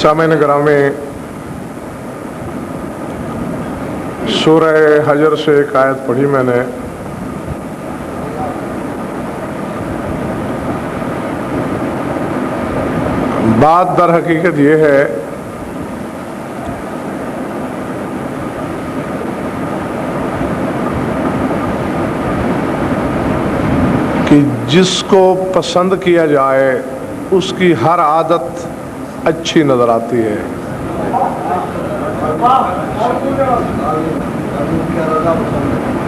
سامعین گرامی، سورہ حجر سے ایک آیت پڑھی میں نے، بات در حقیقت یہ ہے کہ جس کو پسند کیا جائے اس کی ہر عادت اچھی نظر آتی ہے۔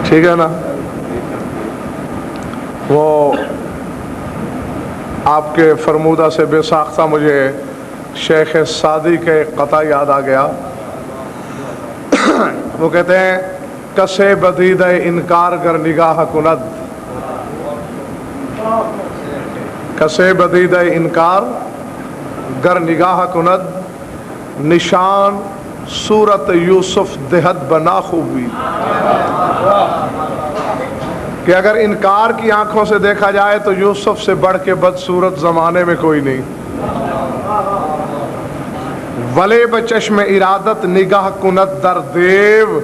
ٹھیک ہے نا؟ وہ آپ کے فرمودہ سے بے ساختہ مجھے شیخ سعدی کے ایک قطع یاد آ گیا۔ وہ کہتے ہیں کسے بدید انکار گر نگاہ کند، کسے بدید انکار گر نگاہ کند، نشان صورت یوسف دہت بنا خوبی، کہ اگر انکار کی آنکھوں سے دیکھا جائے تو یوسف سے بڑھ کے بدصورت زمانے میں کوئی نہیں۔ ولے بچشم ارادت نگاہ کند در دیو،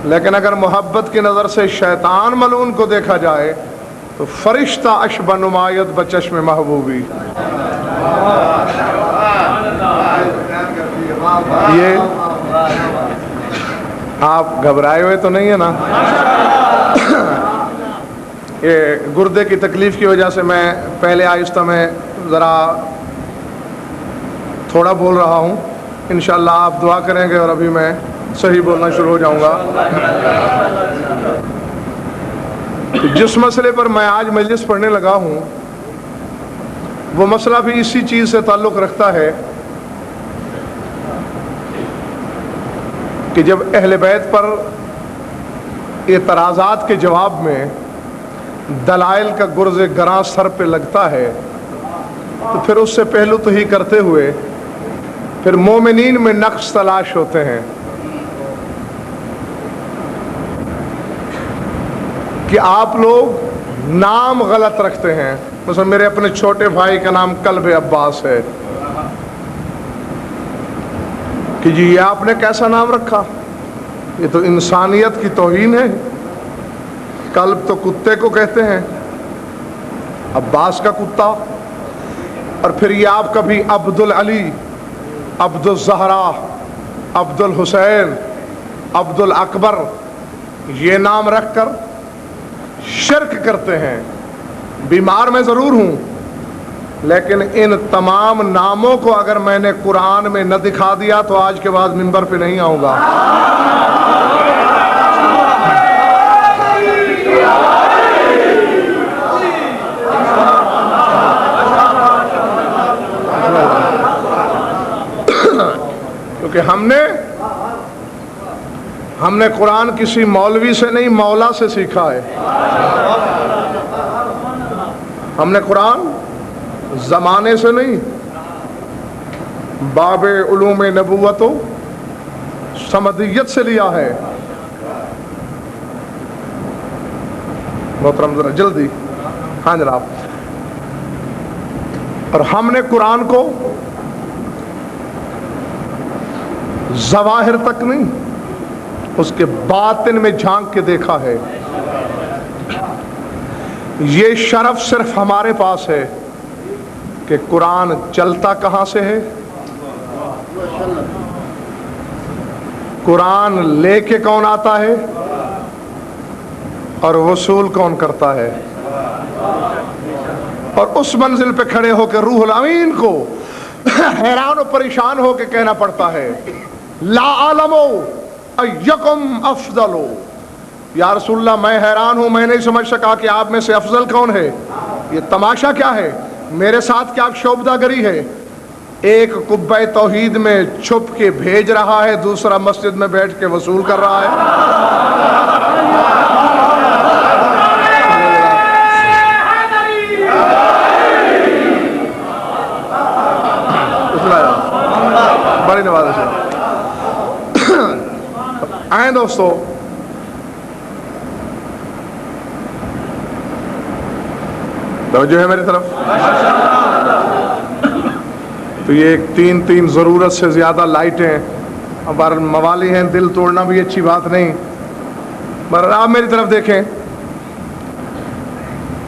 لیکن اگر محبت کی نظر سے شیطان ملعون کو دیکھا جائے تو فرشتہ اشبہ نمایت بچشم محبوبی۔ یہ آپ گھبرائے ہوئے تو نہیں ہے نا؟ یہ گردے کی تکلیف کی وجہ سے میں پہلے آہستہ میں ذرا تھوڑا بول رہا ہوں، انشاءاللہ آپ دعا کریں گے اور ابھی میں صحیح بولنا شروع ہو جاؤں گا۔ جس مسئلے پر میں آج مجلس پڑھنے لگا ہوں وہ مسئلہ بھی اسی چیز سے تعلق رکھتا ہے کہ جب اہل بیت پر اعتراضات کے جواب میں دلائل کا گرز گراں سر پہ لگتا ہے تو پھر اس سے پہلو تو ہی کرتے ہوئے پھر مومنین میں نقص تلاش ہوتے ہیں کہ آپ لوگ نام غلط رکھتے ہیں۔ مثلا میرے اپنے چھوٹے بھائی کا نام کلب عباس ہے، کہ جی یہ آپ نے کیسا نام رکھا، یہ تو انسانیت کی توہین ہے۔ کلب تو کتے کو کہتے ہیں، عباس کا کتا۔ اور پھر یہ آپ کبھی عبد العلی، عبد الزہرا، عبد الحسین، عبد الاکبر یہ نام رکھ کر شرک کرتے ہیں۔ بیمار میں ضرور ہوں لیکن ان تمام ناموں کو اگر میں نے قرآن میں نہ دکھا دیا تو آج کے بعد منبر پہ نہیں آؤں گا۔ کیونکہ ہم نے قرآن کسی مولوی سے نہیں مولا سے سیکھا ہے۔ ہم نے قرآن زمانے سے نہیں، باب علوم نبوت و سمدیت سے لیا ہے۔ محترم ذرا جلدی، ہاں جناب۔ اور ہم نے قرآن کو ظواہر تک نہیں، اس کے باطن میں جھانک کے دیکھا ہے۔ یہ شرف صرف ہمارے پاس ہے کہ قرآن چلتا کہاں سے ہے، قرآن لے کے کون آتا ہے اور وصول کون کرتا ہے۔ اور اس منزل پہ کھڑے ہو کے روح الامین کو حیران و پریشان ہو کے کہنا پڑتا ہے لا عالمو ایکم افضلو، یا رسول اللہ میں حیران ہوں، میں نہیں سمجھ سکا کہ آپ میں سے افضل کون ہے۔ یہ تماشا کیا ہے؟ میرے ساتھ کیا شعبدہ گری ہے؟ ایک قبہ توحید میں چھپ کے بھیج رہا ہے، دوسرا مسجد میں بیٹھ کے وصول کر رہا ہے۔ بڑی نوازش ہے۔ آئیں دوستو، توجہ ہے میری طرف۔ تو یہ تین ضرورت سے زیادہ لائٹیں اب موالی ہیں، دل توڑنا بھی اچھی بات نہیں، پر آپ میری طرف دیکھیں،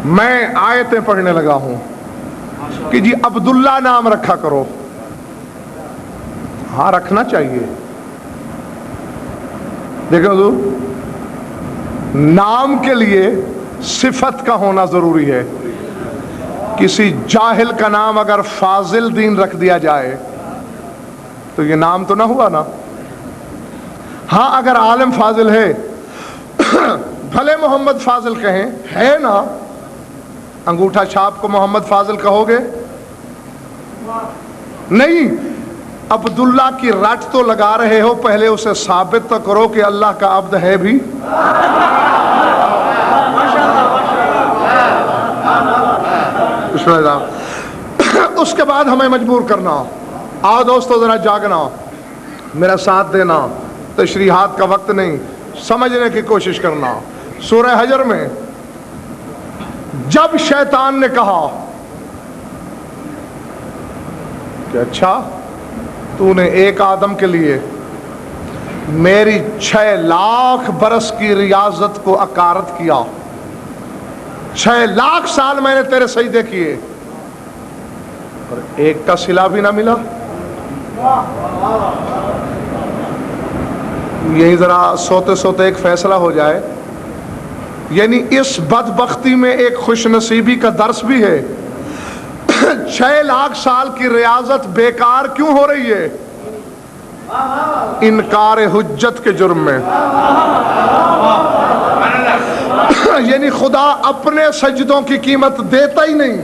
میں آیتیں پڑھنے لگا ہوں کہ جی عبداللہ نام رکھا کرو، ہاں رکھنا چاہیے۔ دیکھیں حضور، نام کے لیے صفت کا ہونا ضروری ہے۔ کسی جاہل کا نام اگر فاضل دین رکھ دیا جائے تو یہ نام تو نہ ہوا نا۔ ہاں اگر عالم فاضل ہے، بھلے محمد فاضل کہیں، ہے نا، انگوٹھا چھاپ کو محمد فاضل کہو گے؟ نہیں، عبداللہ کی رٹ تو لگا رہے ہو، پہلے اسے ثابت تو کرو کہ اللہ کا عبد ہے بھی۔ اس کے بعد ہمیں مجبور کرنا، آؤ دوستو ذرا جاگنا، میرا ساتھ دینا، تشریحات کا وقت نہیں، سمجھنے کی کوشش کرنا۔ سورہ حجر میں جب شیطان نے کہا کہ اچھا تو نے ایک آدم کے لیے میری 6 لاکھ برس کی ریاضت کو اکارت کیا، 6 لاکھ سال میں نے تیرے سجدے کیے اور ایک کا صلہ بھی نہ ملا۔ یہی ذرا سوتے سوتے ایک فیصلہ ہو جائے، یعنی اس بدبختی میں ایک خوش نصیبی کا درس بھی ہے۔ 6 لاکھ سال کی ریاضت بیکار کیوں ہو رہی ہے؟ انکار حجت کے جرم میں۔ یعنی خدا اپنے سجدوں کی قیمت دیتا ہی نہیں۔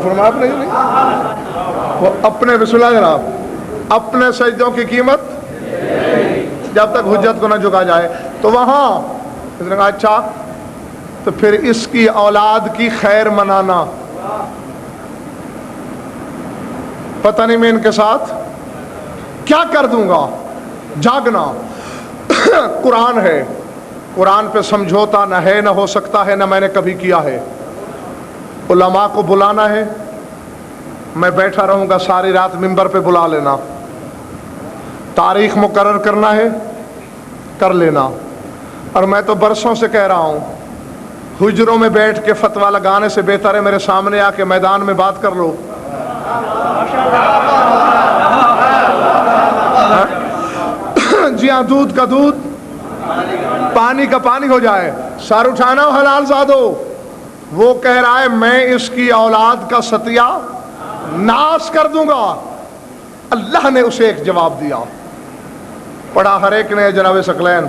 فرمایا آپ نے وہ اپنے بسم اللہ جناب اپنے سجدوں کی قیمت جب تک حجت کو نہ جھکا جائے۔ تو وہاں اس نے کہا اچھا تو پھر اس کی اولاد کی خیر منانا، پتہ نہیں میں ان کے ساتھ کیا کر دوں گا۔ جاگنا، قرآن ہے، قرآن پہ سمجھوتا نہ ہے، نہ ہو سکتا ہے، نہ میں نے کبھی کیا ہے۔ علماء کو بلانا ہے، میں بیٹھا رہوں گا ساری رات ممبر پہ، بلا لینا۔ تاریخ مقرر کرنا ہے، کر لینا۔ اور میں تو برسوں سے کہہ رہا ہوں، حجروں میں بیٹھ کے فتویٰ لگانے سے بہتر ہے میرے سامنے آ کے میدان میں بات کر لو۔ جی ہاں، دودھ کا دودھ، پانی کا پانی ہو جائے۔ سر اٹھانا حلال زادو، وہ کہہ رہا ہے میں اس کی اولاد کا ستیہ ناش کر دوں گا۔ اللہ نے اسے ایک جواب دیا، پڑھا ہر ایک نے جناب ثقلین،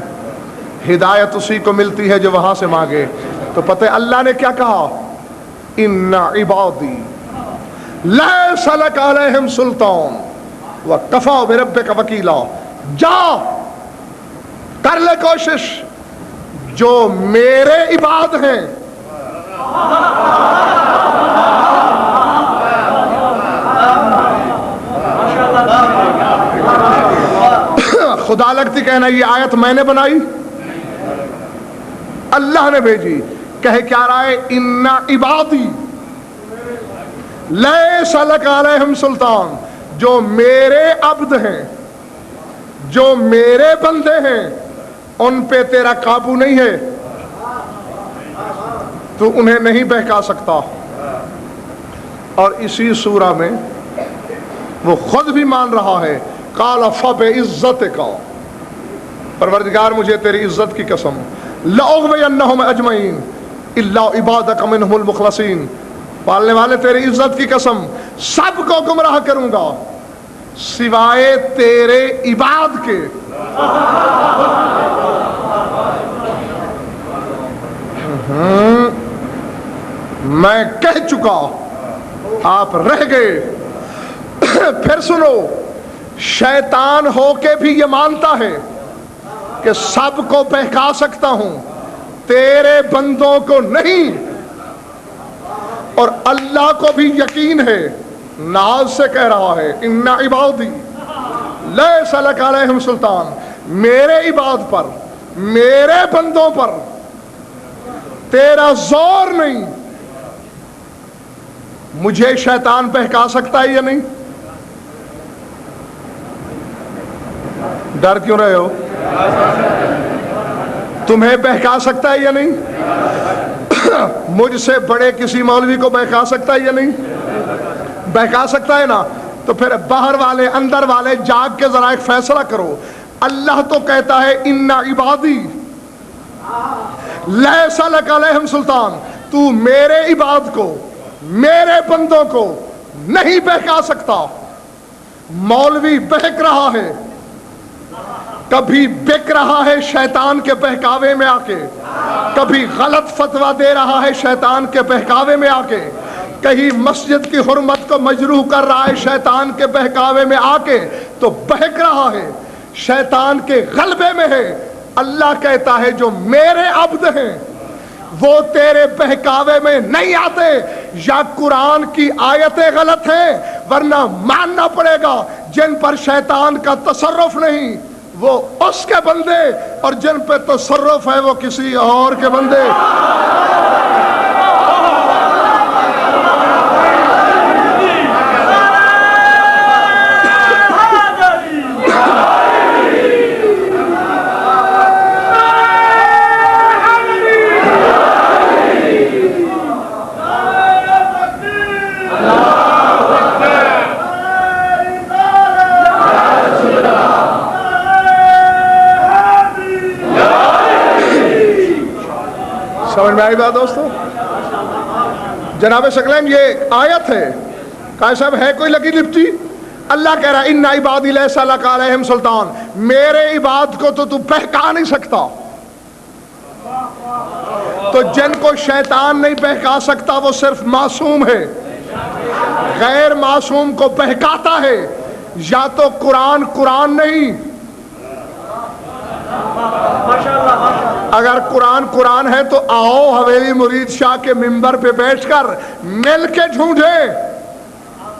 ہدایت اسی کو ملتی ہے جو وہاں سے مانگے۔ تو پتہ اللہ نے کیا کہا؟ ان عبادی لیس لک علیہم سلطان وکفی بربک وکیلا۔ جا کر لے کوشش، جو میرے عباد ہیں خدا لگتی کہنا یہ آیت میں نے بنائی، اللہ نے بھیجی۔ کہے کیا رہا ہے؟ ان عبادی لیس لک علیہم سلطان، جو میرے عبد ہیں، جو میرے بندے ہیں، ان پہ تیرا قابو نہیں ہے، تو انہیں نہیں بہکا سکتا۔ اور اسی سورہ میں وہ خود بھی مان رہا ہے، قال فبعزتک، پروردگار مجھے تیری عزت کی قسم، لأغوینہم اجمعین الا عبادک منہم المخلصین، پالنے والے تیری عزت کی قسم سب کو گمراہ کروں گا سوائے تیرے عباد کے۔ میں کہہ چکا، آپ رہ گئے۔ پھر سنو، شیطان ہو کے بھی یہ مانتا ہے کہ سب کو بہکا سکتا ہوں، تیرے بندوں کو نہیں۔ اور اللہ کو بھی یقین ہے، ناز سے کہہ رہا ہے ان عبادی لیس لک علیہم سلطان، میرے عباد پر، میرے بندوں پر تیرا زور نہیں۔ مجھے شیطان بہکا سکتا ہے یا نہیں؟ ڈر کیوں رہے ہو؟ تمہیں بہکا سکتا ہے یا نہیں؟ مجھ سے بڑے کسی مولوی کو بہکا سکتا ہے یا نہیں؟ بہکا سکتا ہے نا؟ تو پھر باہر والے اندر والے جاگ کے ذرا ایک فیصلہ کرو۔ اللہ تو کہتا ہے ان عبادی لیس لک علیہم سلطان، تو میرے عباد کو، میرے بندوں کو نہیں بہکا سکتا۔ مولوی بہک رہا ہے، کبھی بک رہا ہے شیطان کے بہکاوے میں آ کے، کبھی غلط فتویٰ دے رہا ہے شیطان کے بہکاوے میں آ کے، کہیں مسجد کی حرمت کو مجروح کر رہا ہے شیطان کے بہکاوے میں آ کے، تو بہک رہا ہے، شیطان کے غلبے میں ہے۔ اللہ کہتا ہے جو میرے عبد ہیں وہ تیرے بہکاوے میں نہیں آتے۔ یا قرآن کی آیتیں غلط ہیں، ورنہ ماننا پڑے گا جن پر شیطان کا تصرف نہیں وہ اس کے بندے، اور جن پہ تصرف ہے وہ کسی اور کے بندے۔ سمجھ میں آئی بات دوستو؟ جناب ثقلین یہ آیت ہے، قائد صاحب ہے کوئی لگی لپٹی؟ اللہ کہہ رہا ہے ان عبادی لیس لک علیہم سلطان، میرے عباد کو تو بہکا نہیں سکتا۔ تو جن کو شیطان نہیں بہکا سکتا وہ صرف معصوم ہے، غیر معصوم کو بہکاتا ہے یا تو قرآن نہیں۔ اگر قرآن ہے تو آؤ حویلی مرید شاہ کے منبر پہ بیٹھ کر مل کے ڈھونڈیں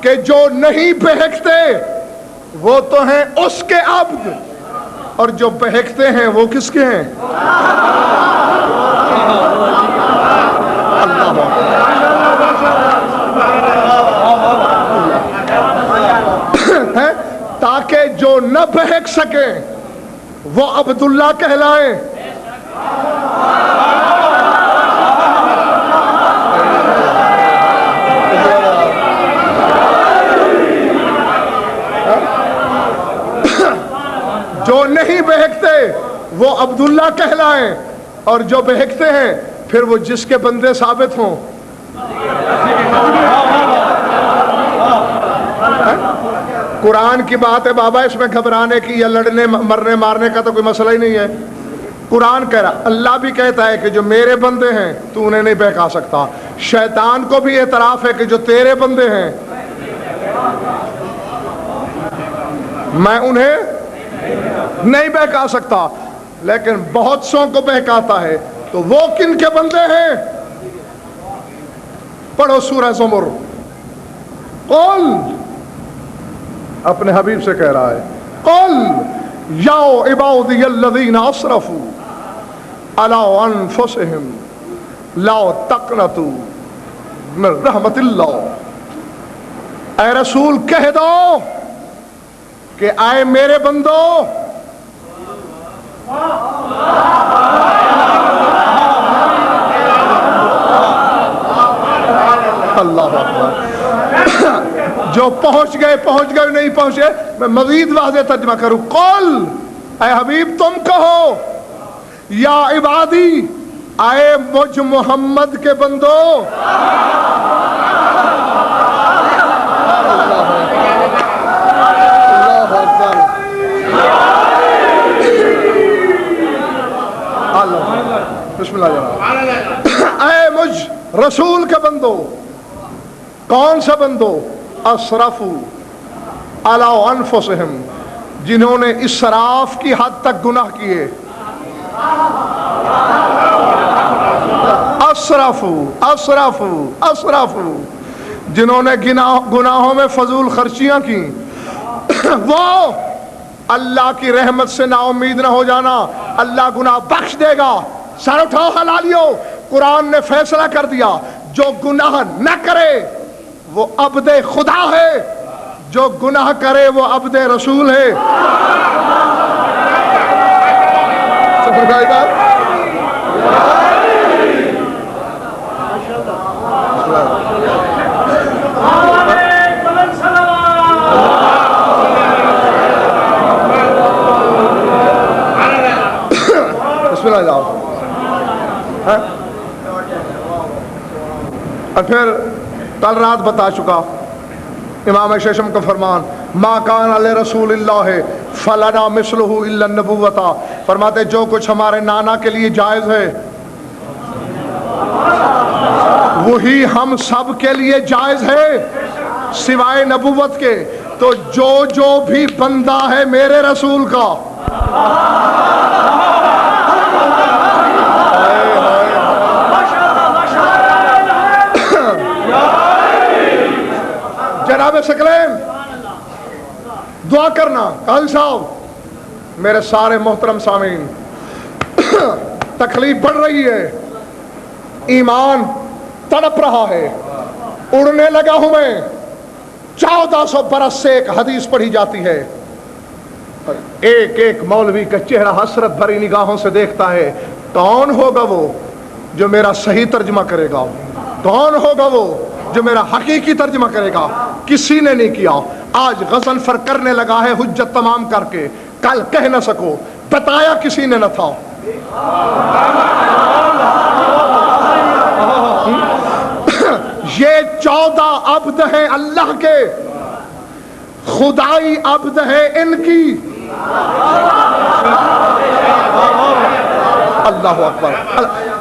کہ جو نہیں بہکتے وہ تو ہیں اس کے عبد، اور جو بہکتے ہیں وہ کس کے ہیں؟ تاکہ جو نہ بہک سکیں وہ عبداللہ کہلائیں۔ جو نہیں بہکتے وہ عبداللہ کہلائیں، اور جو بہکتے ہیں پھر وہ جس کے بندے ثابت ہوں۔ قرآن کی بات ہے بابا، اس میں گھبرانے کی یا لڑنے مرنے مارنے کا تو کوئی مسئلہ ہی نہیں ہے۔ قرآن کہہ رہا، اللہ بھی کہتا ہے کہ جو میرے بندے ہیں تو انہیں نہیں بہکا سکتا، شیطان کو بھی اعتراف ہے کہ جو تیرے بندے ہیں میں انہیں نہیں بہکا سکتا، لیکن بہت سوں کو بہکاتا ہے۔ تو وہ کن کے بندے ہیں؟ پڑھو سورہ زمر۔ قل، اپنے حبیب سے کہہ رہا ہے، قل یا عبادی الذین اسرفوا علی انفسہم لا تقنطوا من رحمت اللہ۔ اے رسول کہہ دو کہ آئے میرے بندو، اللہ اکبر، جو پہنچ گئے نہیں پہنچے میں مزید واضح ترجمہ کروں۔ قل، اے حبیب تم کہو، یا عبادی، آئے مجھ محمد کے بندو، بسم اللہ جناب، اے مجھ رسول کے بندو، کون سا بندو؟ اسرفوا علی انفسہم، جنہوں نے اسراف کی حد تک گناہ کیے۔ اسرفوا، جنہوں نے گناہوں میں فضول خرچیاں کی، وہ اللہ کی رحمت سے نا امید نہ ہو جانا، اللہ گناہ بخش دے گا۔ سر اٹھاؤ حلالیو، قرآن نے فیصلہ کر دیا، جو گناہ نہ کرے وہ عبد خدا ہے، جو گناہ کرے وہ عبد رسول ہے۔ بسم اللہ جاؤ۔ اور پھر کل رات بتا چکا امام ششم کا فرمان، ما کان علی رسول اللہ فلنا مثلہ الا النبوۃ، فرماتے جو کچھ ہمارے نانا کے لیے جائز ہے وہی ہم سب کے لیے جائز ہے سوائے نبوت کے۔ تو جو بھی بندہ ہے میرے رسول کا، جناب سکلین دعا کرنا، قاضی صاحب میرے سارے محترم سامعین، تکلیف بڑھ رہی ہے، ایمان تڑپ رہا ہے، اڑنے لگا ہوں میں۔ 1400 برس سے ایک حدیث پڑھی جاتی ہے اور ایک ایک مولوی کا چہرہ حسرت بھری نگاہوں سے دیکھتا ہے، کون ہوگا وہ جو میرا صحیح ترجمہ کرے گا؟ کون ہوگا وہ جو میرا حقیقی ترجمہ کرے گا؟ کسی نے نہیں کیا۔ آج غضنفر کرنے لگا ہے حجت تمام کر کے، کل کہہ نہ سکو، بتایا کسی نے نہ تھا۔ یہ 14 عبد ہیں اللہ کے، خدائی عبد ہے ان کی۔ اللہ اکبر۔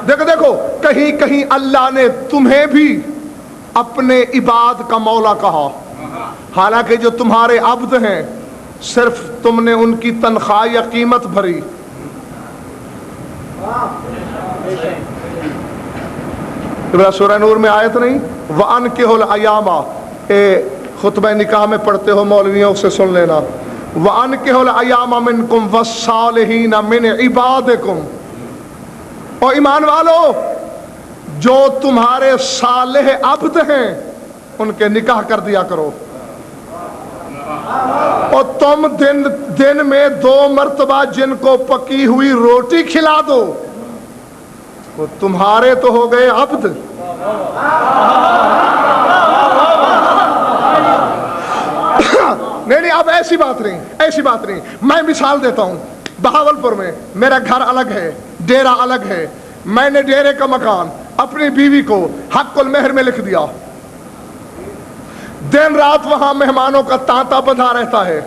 دیکھو دیکھو، کہیں کہیں اللہ نے تمہیں بھی اپنے عباد کا مولا کہا، حالانکہ جو تمہارے عبد ہیں صرف تم نے ان کی تنخواہ یا قیمت بھری۔ سورہ نور میں آیت نہیں، وَأَنْكِحُوا الْأَيَامَ، خطبہ نکاح میں پڑھتے ہو مولویوں سے سن لینا، وَأَنْكِحُوا الْأَيَامَ مِنْكُمْ وَالصَّالِحِينَ مِنْ عِبَادِكُمْ، اور ایمان والو جو تمہارے صالح عبد ہیں ان کے نکاح کر دیا کرو، اور تم دن میں 2 مرتبہ جن کو پکی ہوئی روٹی کھلا دو، وہ تمہارے تو ہو گئے عبد۔ نہیں اب ایسی بات نہیں، میں مثال دیتا ہوں۔ بہاولپور میں میرا گھر الگ ہے، ڈیرہ الگ ہے، میں نے ڈیرے کا مکان اپنی بیوی کو حق المہر میں لکھ دیا، دن رات وہاں مہمانوں کا تانتا بندھا رہتا ہے۔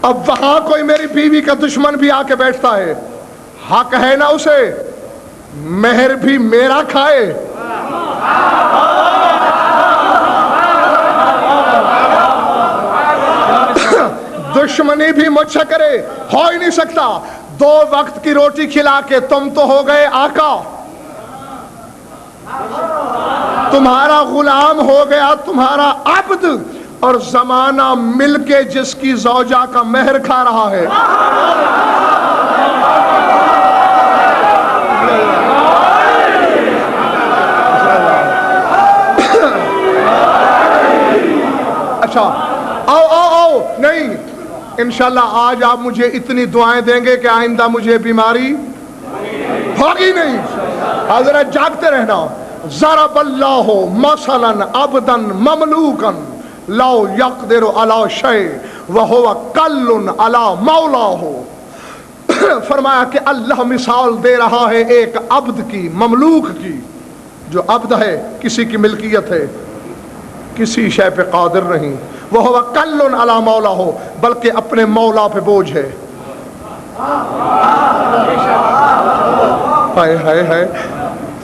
اب وہاں کوئی میری بیوی کا دشمن بھی آ کے بیٹھتا ہے، حق ہے نا اسے مہر بھی میرا کھائے؟ دشمنی بھی مجھ سے کرے، ہو ہی نہیں سکتا۔ 2 وقت کی روٹی کھلا کے تم تو ہو گئے آقا، تمہارا غلام ہو گیا تمہارا عبد، اور زمانہ مل کے جس کی زوجہ کا مہر کھا رہا ہے۔ اچھا آؤ نہیں، انشاءاللہ آج آپ مجھے اتنی دعائیں دیں گے کہ آئندہ مجھے بیماری ہوگی نہیں۔ حضرت جاگتے رہنا۔ ضرب اللہ مثلا عبدا مملوکا لو یقدر علی شیء وہو کل علی مولاه، فرمایا کہ اللہ مثال دے رہا ہے ایک عبد کی، مملوک کی، جو عبد ہے کسی کی ملکیت ہے، کسی شے پہ قادر نہیں، وہو کل علی مولاه، بلکہ اپنے مولا پہ بوجھ ہے۔ ہائے ہائے ہائے،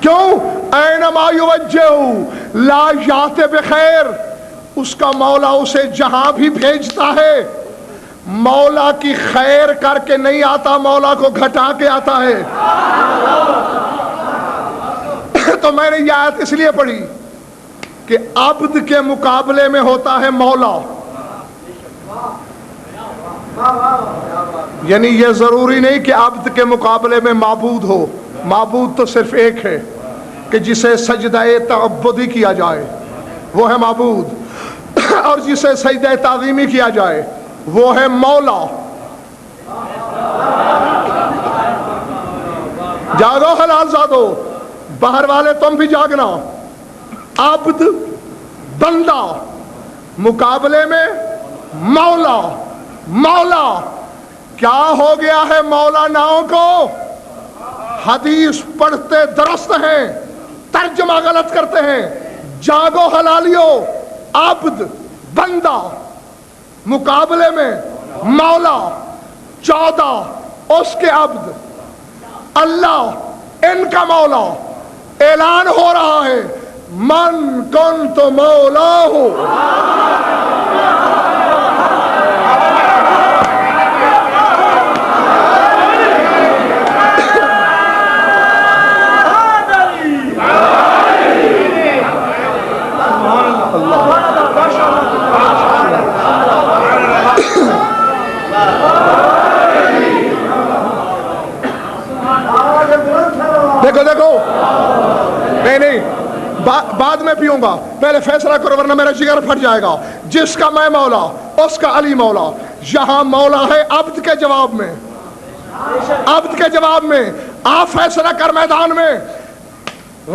کیوں؟ اینما یوجہ لا یاتی بخیر، اس کا مولا اسے جہاں بھی بھیجتا ہے مولا کی خیر کر کے نہیں آتا، مولا کو گھٹا کے آتا ہے۔ تو میں نے یہ آیت اس لیے پڑھی کہ عبد کے مقابلے میں ہوتا ہے مولا، یعنی یہ ضروری نہیں کہ عبد کے مقابلے میں معبود ہو، معبود تو صرف ایک ہے کہ جسے سجدہ تعبدی کیا جائے وہ ہے معبود، اور جسے سجدہ تعظیمی کیا جائے وہ ہے مولا۔ جاگو حلال زادو، باہر والے تم بھی جاگنا، عبد بندہ مقابلے میں مولا۔ مولا کیا ہو گیا ہے مولا ناؤں کو؟ حدیث پڑھتے درست ہیں، ترجمہ غلط کرتے ہیں۔ جاگو حلالیو، عبد بندہ مقابلے میں مولا، 14 اس کے عبد، اللہ ان کا مولا۔ اعلان ہو رہا ہے من کنت مولاہ، دیکھو دیکھو، نہیں بعد میں پیوں گا، پہلے فیصلہ کرو ورنہ میرا جگر پھٹ جائے گا۔ جس کا میں مولا اس کا علی مولا۔ یہاں مولا ہے عبد کے جواب میں، عبد کے جواب میں آپ فیصلہ کر میدان میں۔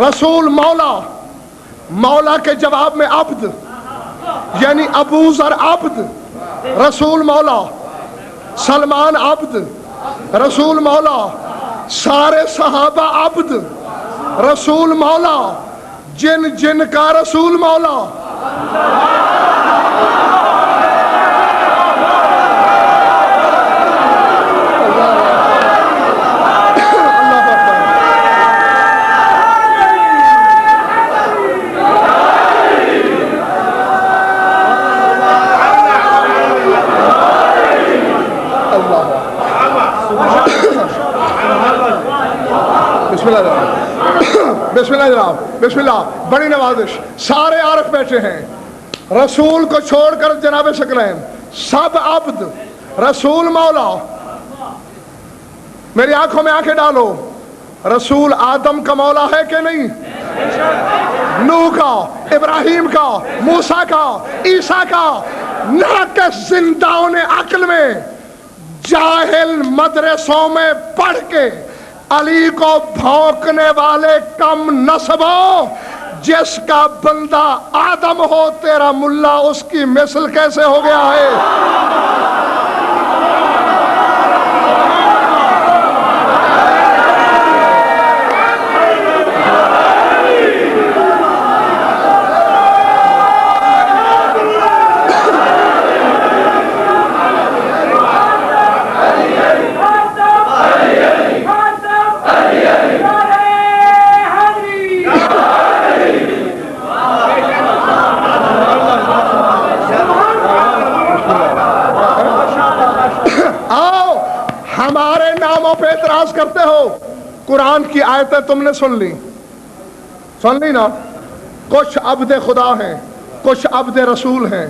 رسول مولا، مولا کے جواب میں عبد، یعنی ابو ذر عبد، رسول مولا۔ سلمان عبد، رسول مولا۔ سارے صحابہ عبد، رسول مولا۔ جن جن کا رسول مولا۔ بسم اللہ جناب، بسم اللہ، بڑی نوازش۔ سارے عارف بیٹھے ہیں، رسول کو چھوڑ کر جناب ثقلین سب عبد، رسول مولا۔ میری آنکھوں میں آنکھیں ڈالو، رسول آدم کا مولا ہے کہ نہیں؟ نوح کا، ابراہیم کا، موسیٰ کا، عیسیٰ کا۔ ناقص زندہوں نے عقل میں، جاہل مدرسوں میں پڑھ کے علی کو بھونکنے والے کم نسبوں، جس کا بندہ آدم ہو تیرا ملا اس کی مثل کیسے ہو گیا ہے؟ پہ اعتراض کرتے ہو، قرآن کی آیتیں تم نے سن لی نا۔ کچھ عبد خدا ہیں، کچھ عبد رسول ہیں،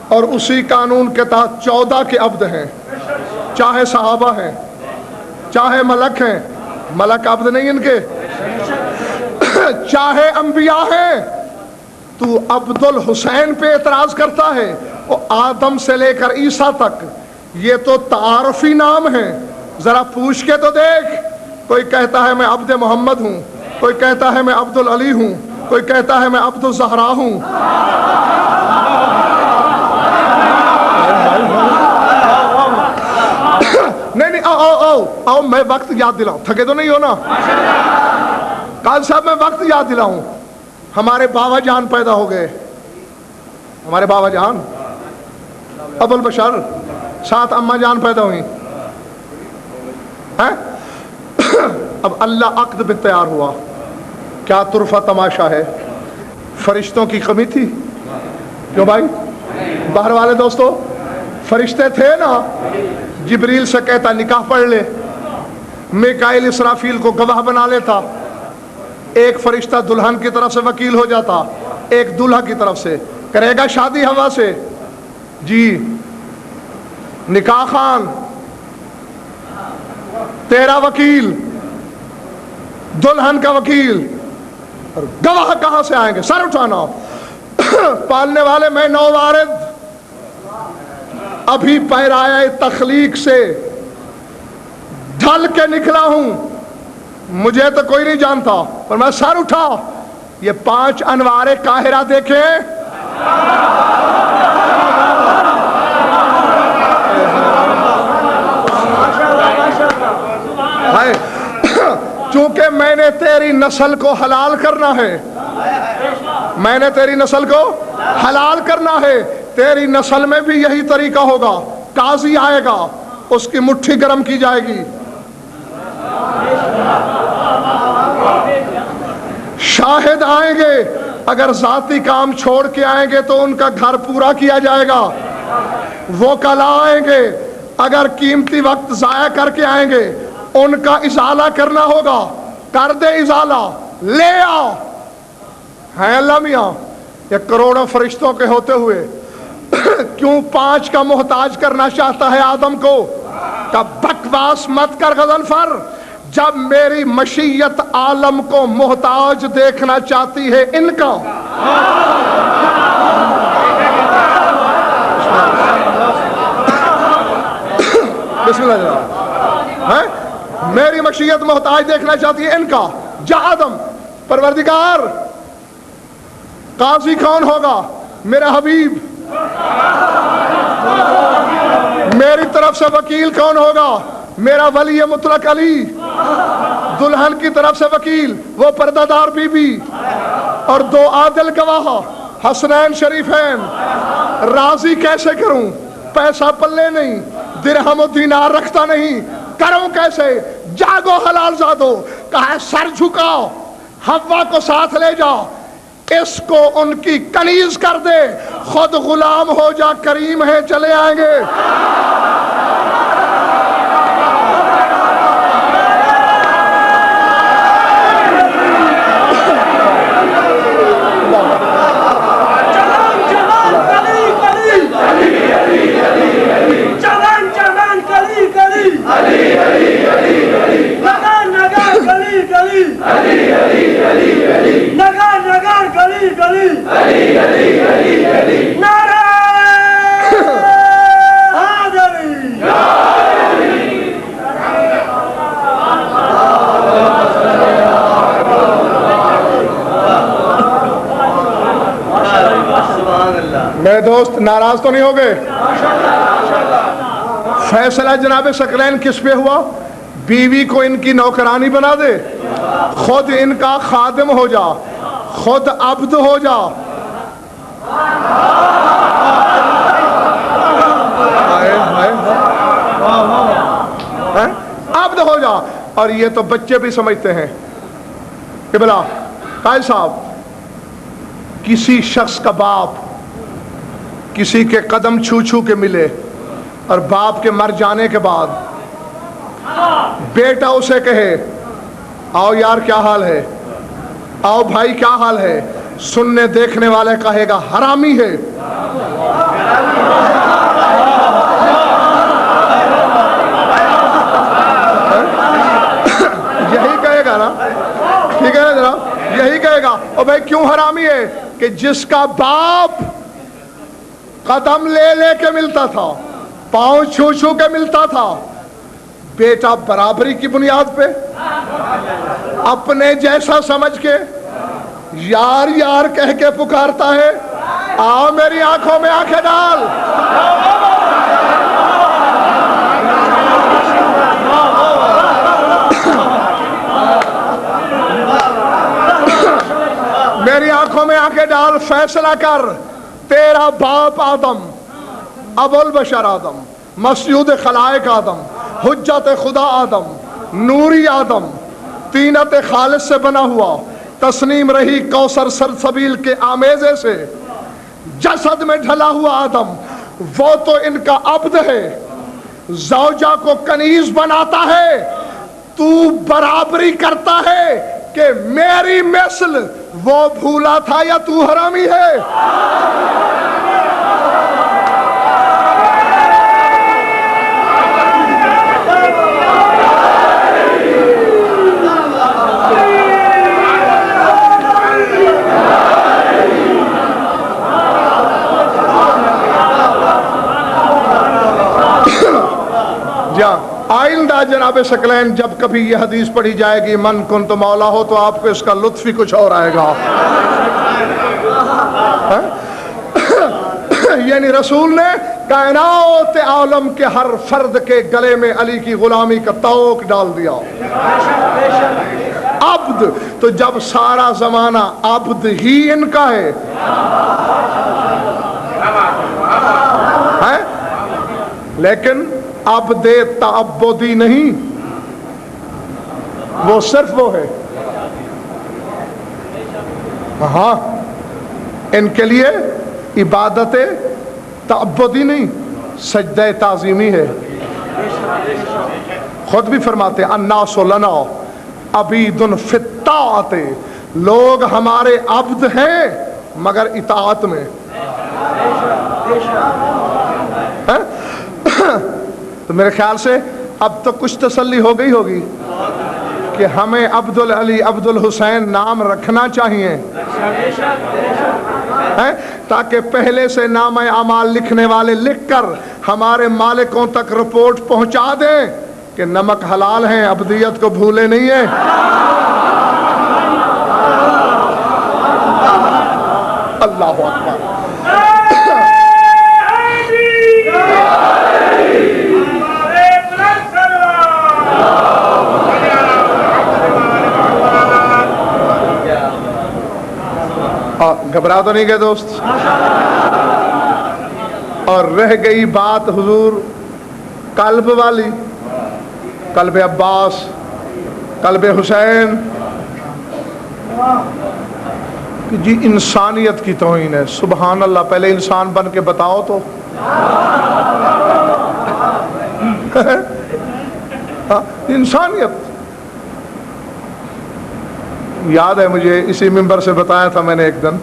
اور اسی قانون کے تحت 14 کے عبد ہیں، چاہے صحابہ ہیں چاہے ملک ہیں۔ ملک عبد نہیں ان کے، چاہے انبیاء ہیں۔ تو عبد الحسین پہ اعتراض کرتا ہے، وہ آدم سے لے کر عیسیٰ تک یہ تو تعارفی نام ہیں۔ ذرا پوچھ کے تو دیکھ، کوئی کہتا ہے میں عبد محمد ہوں، کوئی کہتا ہے میں عبد العلی ہوں، کوئی کہتا ہے میں عبد الزہرا ہوں۔ نہیں آؤ میں وقت یاد دلاؤں، تھکے تو نہیں ہو نا؟ قاضی صاحب میں وقت یاد دلاؤں۔ ہمارے بابا جان پیدا ہو گئے، ہمارے بابا جان ابو البشر، 7 اماں جان پیدا ہوئی۔ اب اللہ عقد میں تیار ہوا، کیا طرفہ تماشا ہے؟ فرشتوں کی کمی تھی کیوں بھائی؟ باہر والے دوستو، فرشتے تھے نا، جبریل سے کہتا نکاح پڑھ لے، میکائیل اسرافیل کو گواہ بنا لیتا، ایک فرشتہ دلہن کی طرف سے وکیل ہو جاتا، ایک دلہا کی طرف سے، کرے گا شادی ہوا سے؟ جی نکاح خان تیرا وکیل، دلہن کا وکیل، اور گواہ کہاں سے آئیں گے؟ سر اٹھانا۔ پالنے والے میں نووارد ابھی پیرائے تخلیق سے ڈھل کے نکلا ہوں، مجھے تو کوئی نہیں جانتا، پر میں سر اٹھا۔ یہ 5 انوار قاہرہ دیکھیں، چونکہ میں نے تیری نسل کو حلال کرنا ہے، میں نے تیری نسل کو حلال کرنا ہے، تیری نسل میں بھی یہی طریقہ ہوگا۔ قاضی آئے گا، اس کی مٹھی گرم کی جائے گی، شاہد آئیں گے، اگر ذاتی کام چھوڑ کے آئیں گے تو ان کا گھر پورا کیا جائے گا، وکلا آئیں گے، اگر قیمتی وقت ضائع کر کے آئیں گے ان کا ازالہ کرنا ہوگا، کر دے ازالہ، لے آ۔ ہیں اللہ میاں، یہ کروڑوں فرشتوں کے ہوتے ہوئے کیوں 5 کا محتاج کرنا چاہتا ہے آدم کو؟ کہ بکواس مت کر غضنفر، جب میری مشیت عالم کو محتاج دیکھنا چاہتی ہے ان کا، بسم اللہ جناب، میری مشیت محتاج دیکھنا چاہتی ہے ان کا، جا آدم، پروردگار قاضی کون ہوگا؟ میرا حبیب۔ میری طرف سے وکیل کون ہوگا؟ میرا ولی مطلق علی۔ دلہن کی طرف سے وکیل وہ پردہ دار بی بی، اور 2 عادل گواہ حسنین شریفین۔ راضی کیسے کروں؟ پیسہ پلے نہیں، درہم و دینار رکھتا نہیں، کروں کیسے؟ جاگو حلال زادو، کہا سر جھکاؤ، حوا کو ساتھ لے جاؤ، اس کو ان کی کنیز کر دے، خود غلام ہو جا، کریم ہے چلے آئیں گے۔ میرے دوست ناراض تو نہیں ہو گئے؟ فیصلہ جناب ثقلین کس پہ ہوا؟ بیوی کو ان کی نوکرانی بنا دے، خود ان کا خادم ہو جا، خود عبد ہو جا۔ عبد ہو جا۔ اور یہ تو بچے بھی سمجھتے ہیں کہ بلا قائد صاحب، کسی شخص کا باپ کسی کے قدم چھو چھو کے ملے اور باپ کے مر جانے کے بعد بیٹا اسے کہے آؤ یار کیا حال ہے، آؤ بھائی کیا حال ہے، سننے دیکھنے والے کہے گا حرامی ہے۔ یہی کہے گا نا، ٹھیک ہے نا جناب، یہی کہے گا۔ اور بھائی کیوں حرامی ہے؟ کہ جس کا باپ قدم لے لے کے ملتا تھا، پاؤں چھو چھو کے ملتا تھا، بیٹا برابری کی بنیاد پہ اپنے جیسا سمجھ کے یار یار کہہ کے پکارتا ہے، آؤ میری آنکھوں میں آنکھیں ڈال۔ میری آنکھوں میں آنکھیں ڈال، فیصلہ کر، تیرا باپ آدم، ابو البشر آدم، مسجود خلائق آدم، حجت خدا آدم، نوری آدم، طینت خالص سے بنا ہوا، تسنیم رہی کوثر سلسبیل کے آمیزے سے جسد میں ڈھلا ہوا آدم، وہ تو ان کا عبد ہے، زوجہ کو کنیز بناتا ہے، تو برابری کرتا ہے کہ میری مثل وہ بھولا تھا یا تو حرامی ہے؟ آئندہ جناب ثقلین جب کبھی یہ حدیث پڑھی جائے گی من کنت مولا ہو تو آپ کو اس کا لطف ہی کچھ اور آئے گا. یعنی رسول نے کائنات عالم کے ہر فرد کے گلے میں علی کی غلامی کا طوق ڈال دیا. عبد تو جب سارا زمانہ عبد ہی ان کا ہے لیکن عبد تعبدی نہیں، وہ صرف وہ ہے. ہاں ان کے لیے عبادت تعبدی نہیں، سجدہ تعظیمی ہے. خود بھی فرماتے الناس لنا عبید فی الطاعت، لوگ ہمارے عبد ہیں مگر اطاعت میں. تو میرے خیال سے اب تو کچھ تسلی ہو گئی ہوگی کہ ہمیں عبد العلی عبد الحسین نام رکھنا چاہیے تاکہ پہلے سے نام اعمال لکھنے والے لکھ کر ہمارے مالکوں تک رپورٹ پہنچا دیں کہ نمک حلال ہیں، عبدیت کو بھولے نہیں ہیں. اللہ اکبر. گھبرا تو نہیں گئے دوست؟ اور رہ گئی بات حضور قلب والی، قلب عباس، قلب حسین، کہ جی انسانیت کی توہین ہے. سبحان اللہ، پہلے انسان بن کے بتاؤ تو. انسانیت یاد ہے مجھے، اسی منبر سے بتایا تھا میں نے ایک دن.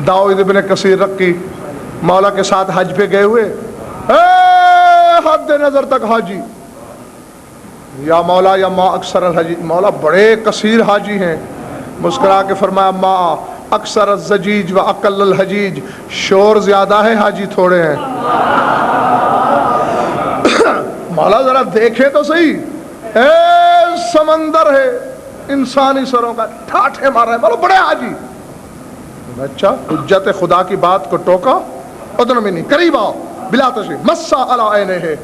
داؤد ابن کثیر رقی مولا کے ساتھ حج پہ گئے ہوئے، حد نظر تک حاجی، یا مولا یا ما اکثر الحجی، مولا بڑے کثیر حاجی ہیں. مسکرا کے فرمایا ما اکثر الزجیج و اقل الحجیج، شور زیادہ ہے حاجی تھوڑے ہیں. مولا ذرا دیکھے تو صحیح، سمندر ہے انسانی سروں کا، ٹھاٹھے مار رہے ہیں، بولو بڑے حاجی. اچھا حجت خدا کی بات کو ٹوکا، ادن میں نہیں، قریب آؤ، بلا تشریف، مسا علی عینہ ہے،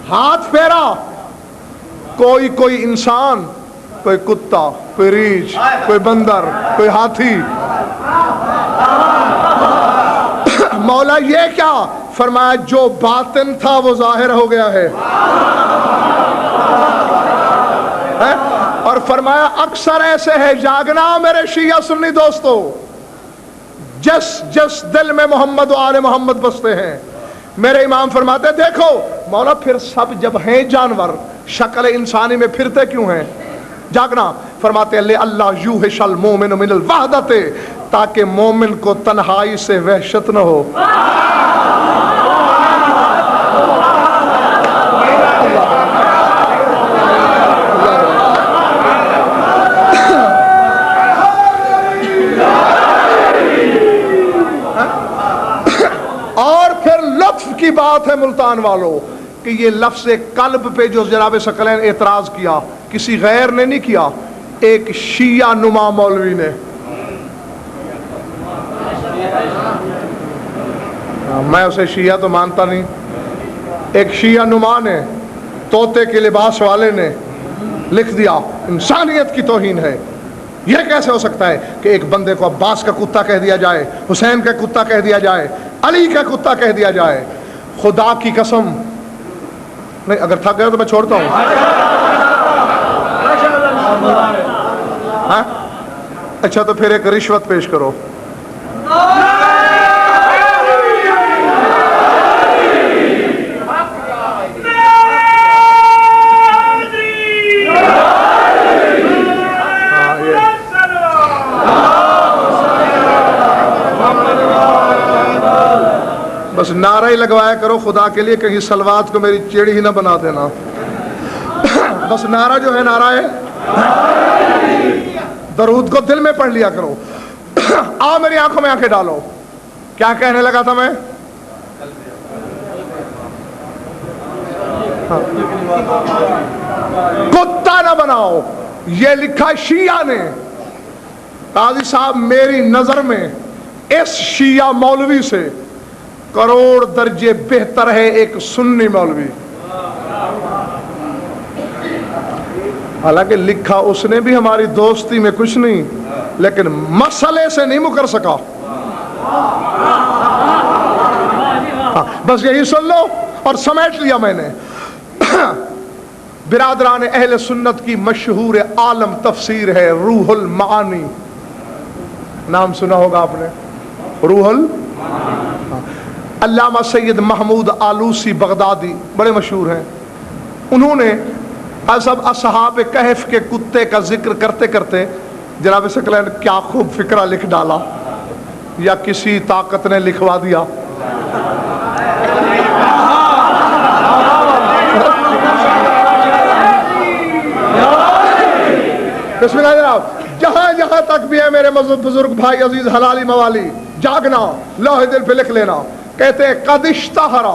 ہاتھ پھیرا. کوئی انسان، کوئی کتا، کوئی ریچھ، کوئی بندر، کوئی ہاتھی. مولا یہ کیا؟ فرمایا جو باطن تھا وہ ظاہر ہو گیا ہے. اور فرمایا اکثر ایسے ہے، جاگنا میرے شیعہ سنی دوستو، جس دل میں محمد و آل محمد بستے ہیں. میرے امام فرماتے دیکھو مولا پھر سب جب ہیں جانور، شکل انسانی میں پھرتے کیوں ہیں؟ جاگنا. فرماتے اللہ یوحش المومن من الوحدت، تاکہ مومن کو تنہائی سے وحشت نہ ہو. کی بات ہے ملتان والوں کہ یہ لفظ قلب پہ جو جناب ثقلین اعتراض کیا، کسی غیر نے نہیں کیا، ایک شیعہ نما مولوی نے. میں اسے شیعہ تو مانتا نہیں، ایک شیعہ نما نے، طوطے کے لباس والے نے لکھ دیا انسانیت کی توہین ہے. یہ کیسے ہو سکتا ہے کہ ایک بندے کو عباس کا کتا کہہ دیا جائے، حسین کا کتا کہہ دیا جائے، علی کا کتا کہہ دیا جائے. خدا کی قسم نہیں، اگر تھک گیا تو میں چھوڑتا ہوں. اچھا تو پھر ایک رشوت پیش کرو. بس نعرہ ہی لگوایا کرو خدا کے لیے، کہیں سلوات کو میری چیڑی ہی نہ بنا دینا. بس نعرہ جو ہے نعرہ ہے، درود کو دل میں پڑھ لیا کرو. آؤ میری آنکھوں میں آنکھیں ڈالو. کیا کہنے لگا تھا میں؟ بناؤ. یہ لکھا شیعہ نے. قاضی صاحب میری نظر میں اس شیعہ مولوی سے کروڑ درجے بہتر ہے ایک سنی مولوی. حالانکہ لکھا اس نے بھی ہماری دوستی میں کچھ نہیں, لیکن مسئلے سے نہیں مکر سکا. بس یہی سن لو اور سمیٹ لیا میں نے. برادران اہل سنت کی مشہور عالم تفسیر ہے روح المعانی. نام سنا ہوگا آپ نے, روح علامہ سید محمود آلوسی بغدادی بڑے مشہور ہیں. انہوں نے سب اصحاب کہف کے کتے کا ذکر کرتے کرتے جناب ثقلین کیا خوب فکرہ لکھ ڈالا, یا کسی طاقت نے لکھوا دیا. بسم اللہ جناب. جہاں جہاں تک بھی ہے میرے بزرگ بھائی عزیز حلالی موالی, جاگنا, لوح دل پہ لکھ لینا. کہتے ہیں قد اشتہر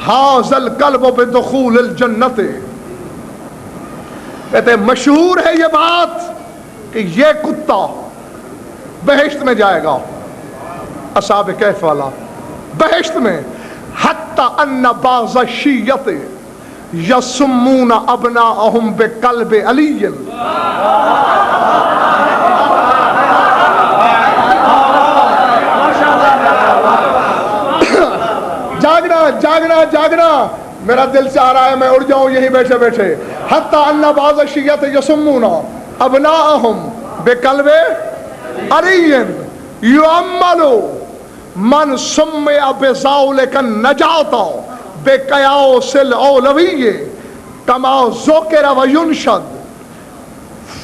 ھذا القلب بدخول الجنت. کہتے ہیں مشہور ہے یہ بات کہ یہ کتا بہشت میں جائے گا, اصحاب کہف والا بہشت میں. حتی ان بعض الشیعۃ یسمون ابناءہم بقلب علی. جاگنا جاگنا جاگنا, میرا دل چاہ رہا ہے میں اڑ جاؤں یہیں بیٹھے بیٹھے. حتی ان بعض الشیعۃ یسمون ابناءہم بقلب علی یعمل من سمع بذلک النجاۃ بقیاس الاولوی کما ذکر وینشد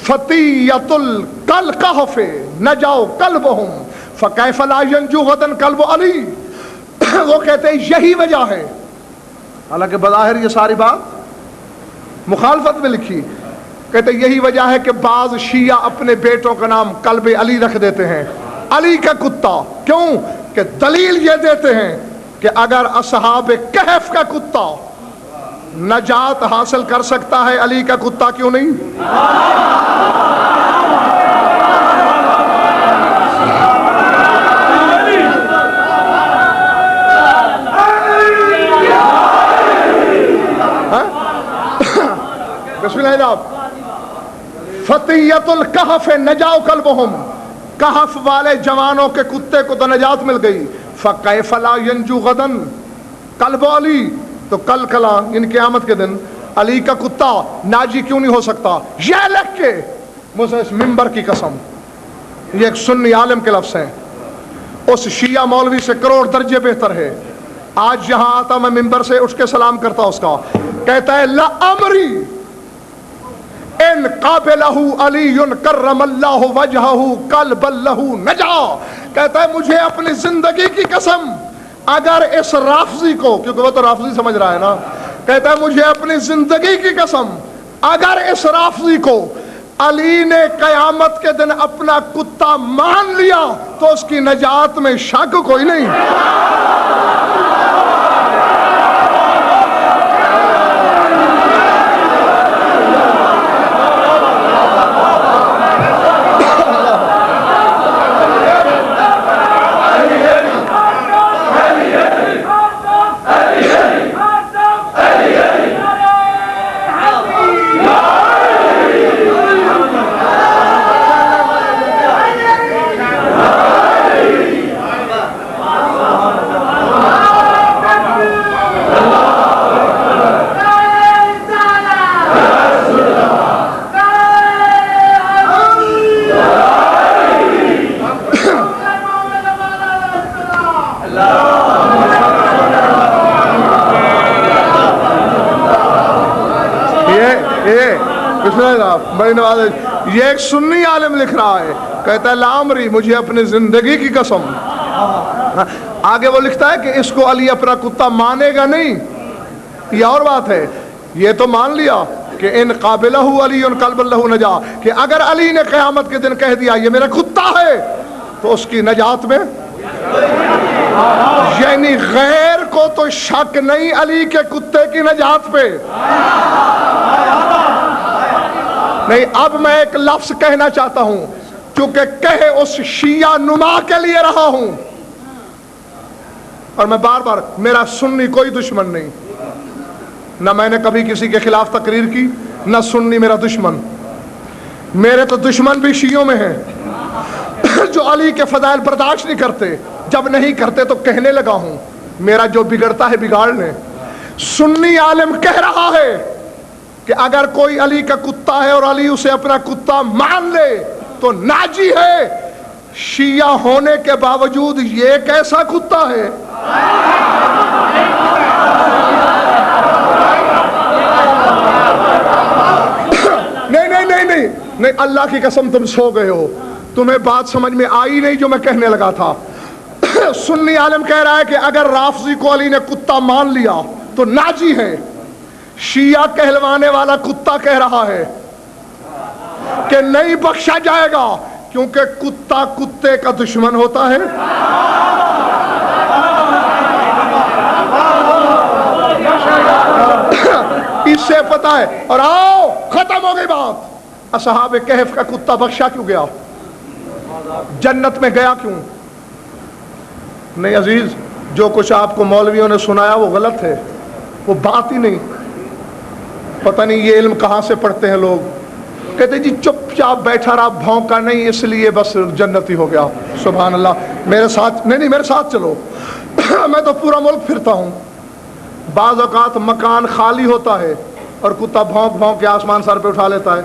فتیۃ الکہف نجوا قلبہم فکیف لا ینجو غدا قلب علی. وہ کہتے ہیں یہی وجہ ہے, حالانکہ بظاہر یہ ساری بات مخالفت میں لکھی. کہتے ہیں یہی وجہ ہے کہ بعض شیعہ اپنے بیٹوں کا نام قلب علی رکھ دیتے ہیں, علی کا کتا. کیوں کہ دلیل یہ دیتے ہیں کہ اگر اصحاب کہف کا کتا نجات حاصل کر سکتا ہے علی کا کتا کیوں نہیں. بسم اللہ جناب. فتیۃ الکہف نجوا قلبہم, کہف والے جوانوں کے کتے کو تو نجات مل گئی. فکیف لا ینجو غدا قلب علی, تو کل کلا ان قیامت کے دن علی کا کتا ناجی کیوں نہیں ہو سکتا. یہ لکھ کے مجھے اس ممبر کی قسم, یہ ایک سنی عالم کے لفظ ہیں, اس شیعہ مولوی سے کروڑ درجے بہتر ہے. آج جہاں آتا میں ممبر سے اٹھ کے سلام کرتا اس کا. کہتا ہے لعمری ان قابلہ علی کرم اللہ وجہہ قلب لہ نجا. کہتا ہے مجھے اپنی زندگی کی قسم اگر اس رافضی کو, کیونکہ وہ تو رافضی سمجھ رہا ہے نا, کہتا ہے مجھے اپنی زندگی کی قسم اگر اس رافضی کو علی نے قیامت کے دن اپنا کتا مان لیا تو اس کی نجات میں شک کوئی نہیں. بڑی نواز, یہ ایک سنی عالم لکھ رہا ہے. کہتا ہے لامری مجھے اپنی زندگی کی قسم. آگے وہ لکھتا ہے کہ اس کو علی اپنا کتا مانے گا نہیں, یہ اور بات ہے. یہ تو مان لیا کہ ان قابلہ علی قلب اللہ نجا, کہ اگر علی نے قیامت کے دن کہہ دیا یہ میرا کتا ہے تو اس کی نجات میں, یعنی غیر کو تو شک نہیں علی کے کتے کی نجات پہ. نہیں، اب میں ایک لفظ کہنا چاہتا ہوں، چونکہ کہے اس شیعہ نما کے لیے رہا ہوں، اور میں بار بار، میرا سنی کوئی دشمن نہیں، نہ میں نے کبھی کسی کے خلاف تقریر کی، نہ سنی میرا دشمن، میرے تو دشمن بھی شیعوں میں ہیں جو علی کے فضائل برداشت نہیں کرتے، جب نہیں کرتے تو کہنے لگا ہوں، میرا جو بگڑتا ہے بگاڑ لیں۔ سنی عالم کہہ رہا ہے کہ اگر کوئی علی کا کتا ہے اور علی اسے اپنا کتا مان لے تو ناجی ہے، شیعہ ہونے کے باوجود یہ کیسا کتا ہے؟ نہیں، اللہ کی قسم تم سو گئے ہو، تمہیں بات سمجھ میں آئی نہیں جو میں کہنے لگا تھا۔ سنی عالم کہہ رہا ہے کہ اگر رافضی کو علی نے کتا مان لیا تو ناجی ہے، شیعہ کہلوانے والا کتا کہہ رہا ہے کہ نہیں بخشا جائے گا، کیونکہ کتا کتے کا دشمن ہوتا ہے۔ اس سے پتا ہے، اور آؤ ختم ہو گئی بات، اصحاب کہف کا کتا بخشا کیوں گیا؟ جنت میں گیا کیوں؟ نہیں عزیز، جو کچھ آپ کو مولویوں نے سنایا وہ غلط ہے، وہ بات ہی نہیں، پتہ نہیں یہ علم کہاں سے پڑھتے ہیں لوگ، کہتے جی چپ چاپ بیٹھا رہا، بھونکا نہیں، اس لیے بس جنتی ہو گیا۔ سبحان اللہ، میرے ساتھ نہیں میرے ساتھ چلو میں تو پورا ملک پھرتا ہوں، بعض اوقات مکان خالی ہوتا ہے اور کتا بھونک بھونک کے آسمان سر پہ اٹھا لیتا ہے،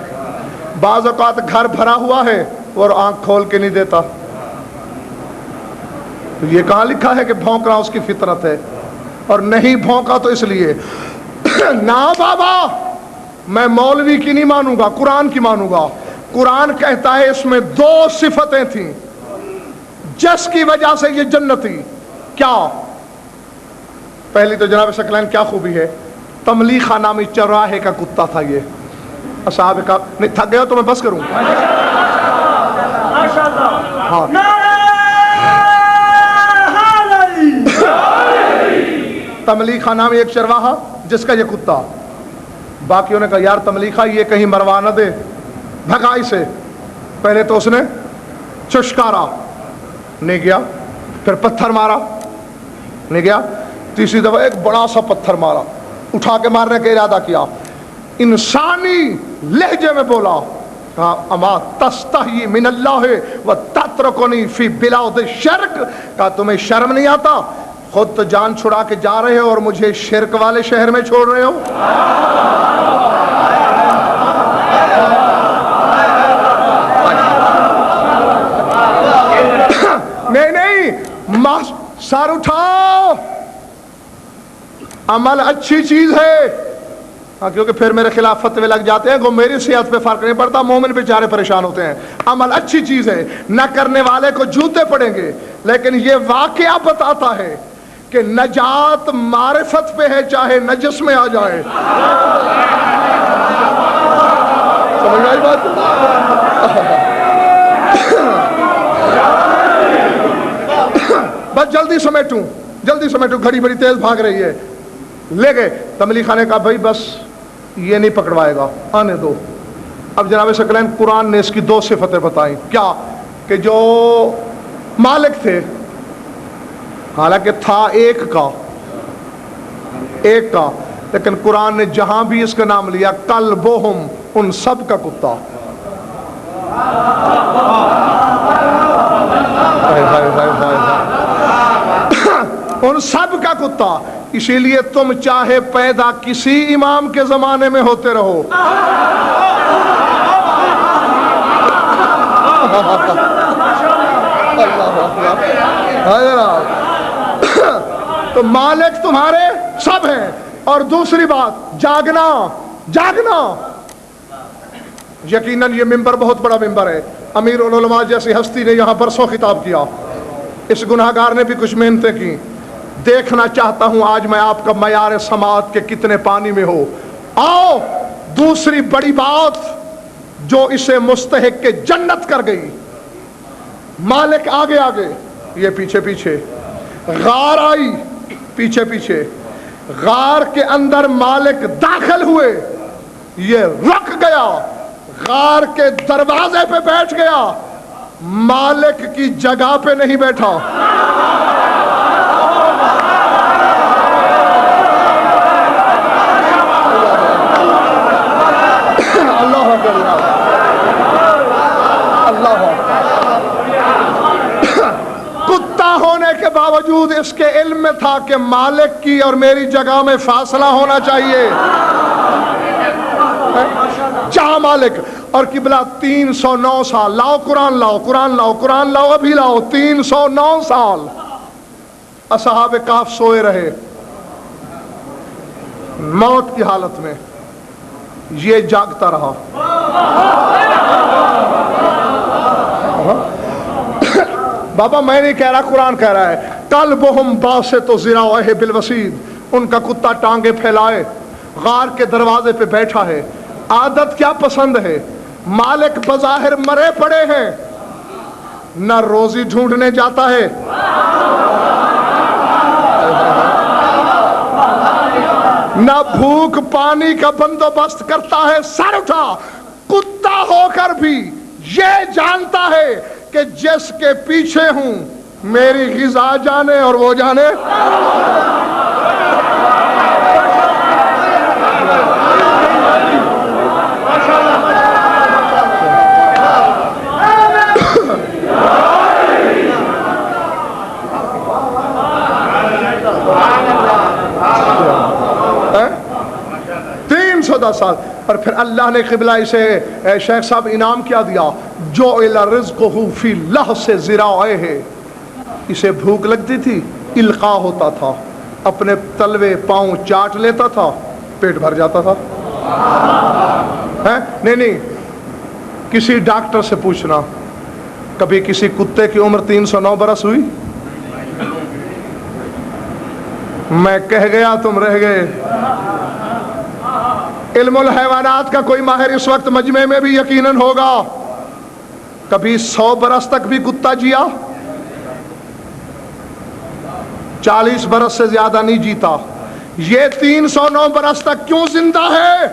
بعض اوقات گھر بھرا ہوا ہے اور آنکھ کھول کے نہیں دیتا، تو یہ کہاں لکھا ہے کہ بھونکنا اس کی فطرت ہے؟ اور نہیں بھونکا تو اس لیے نا بابا، میں مولوی کی نہیں مانوں گا، قرآن کی مانوں گا۔ قرآن کہتا ہے اس میں دو صفتیں تھیں جس کی وجہ سے یہ جنتی، کیا؟ پہلی تو جناب ثقلین کیا خوبی ہے، تملیخہ نامی چراہے کا کتا تھا یہ، اصحاب کا نہیں تھک گیا تو میں بس کروں؟ ہاں، تملیخہ نامی ایک چرواہا جس کا یہ کتا، باقیوں نے کہا یار تملیخہ یہ کہیں مروا نہ دے، بھگائی سے، پہلے تو اس نے چشکارا، نہیں گیا، پھر پتھر مارا، نہیں گیا، تیسری دفعہ ایک بڑا سا پتھر مارا، اٹھا کے مارنے کا ارادہ کیا، انسانی لہجے میں بولا، کہا اما تستحی من اللہ وتترکنی فی بلاد الشرک، کہا تمہیں شرم نہیں آتا، خود تو جان چھڑا کے جا رہے ہو اور مجھے شرک والے شہر میں چھوڑ رہے ہو؟ نہیں، سر اٹھاؤ، عمل اچھی چیز ہے، ہاں کیونکہ پھر میرے خلاف فتوے لگ جاتے ہیں، میری صحت پہ فرق نہیں پڑتا، مومن بیچارے پریشان ہوتے ہیں۔ عمل اچھی چیز ہے، نہ کرنے والے کو جوتے پڑیں گے، لیکن یہ واقعہ بتاتا ہے کہ نجات معرفت پہ ہے، چاہے نجس میں آ جائے۔ سمجھ آئی بات؟ بس جلدی سمیٹوں، گھڑی بڑی تیز بھاگ رہی ہے، لے گئے۔ تملیخہ نے کہا بھائی بس یہ نہیں پکڑوائے گا، آنے دو۔ اب جناب ثقلین قرآن نے اس کی دو صفتیں بتائیں، کیا؟ کہ جو مالک تھے، حالانکہ تھا ایک کا، لیکن قرآن نے جہاں بھی اس کا نام لیا کلبہم، ان سب کا کتا، ان سب کا کتا۔ اسی لیے تم چاہے پیدا کسی امام کے زمانے میں ہوتے رہو، تو مالک تمہارے سب ہیں۔ اور دوسری بات، جاگنا، یقیناً یہ ممبر بہت بڑا ممبر ہے، امیر العلماء جیسی ہستی نے یہاں برسوں خطاب کیا، اس گناہگار نے بھی کچھ محنتیں کی، دیکھنا چاہتا ہوں آج میں آپ کا معیار سماعت کے کتنے پانی میں ہو۔ آؤ، دوسری بڑی بات جو اسے مستحق کے جنت کر گئی، مالک آگے یہ پیچھے، غار آئی پیچھے، غار کے اندر مالک داخل ہوئے، یہ رک گیا، غار کے دروازے پہ بیٹھ گیا، مالک کی جگہ پہ نہیں بیٹھا۔ اللہ اکبر، اللہ کتا ہونے کے باوجود اس کے علم میں تھا کہ مالک کی اور میری جگہ میں فاصلہ ہونا چاہیے، جہاں مالک اور قبلہ 309 سال، لاؤ قرآن لاؤ، قرآن لاؤ، قرآن لاؤ، ابھی لاؤ، 309 سال اصحاب کہف سوئے رہے موت کی حالت میں، یہ جاگتا رہا۔ بابا میں نہیں کہہ رہا، قرآن کہہ رہا ہے، کلبہم باسط ذراعیہ بالوصید، ان کا کتا ٹانگیں پھیلائے غار کے دروازے پہ بیٹھا ہے۔ عادت کیا پسند ہے؟ مالک بظاہر مرے پڑے ہیں، نہ روزی ڈھونڈنے جاتا ہے، نہ بھوک پانی کا بندوبست کرتا ہے، سر اٹھا کتا ہو کر بھی یہ جانتا ہے کہ جس کے پیچھے ہوں میری غذا جانے اور وہ جانے۔ سال اور پھر اللہ نے قبلہ اسے شیخ صاحب انعام کیا دیا، جو رزقہ فی لحظ ذراعیہ، اسے بھوک لگتی تھی، القاء ہوتا تھا، اپنے تلوے پاؤں چاٹ لیتا تھا، پیٹ بھر جاتا تھا۔ نہیں کسی ڈاکٹر سے پوچھنا، کبھی کسی کتے کی عمر 309 برس ہوئی؟ میں کہہ گیا تم رہ گئے۔ علم الحیوانات کا کوئی ماہر اس وقت مجمع میں بھی یقیناً ہوگا، کبھی 100 برس تک بھی کتا جیا؟ 40 برس سے زیادہ نہیں جیتا۔ یہ 309 برس تک کیوں زندہ ہے؟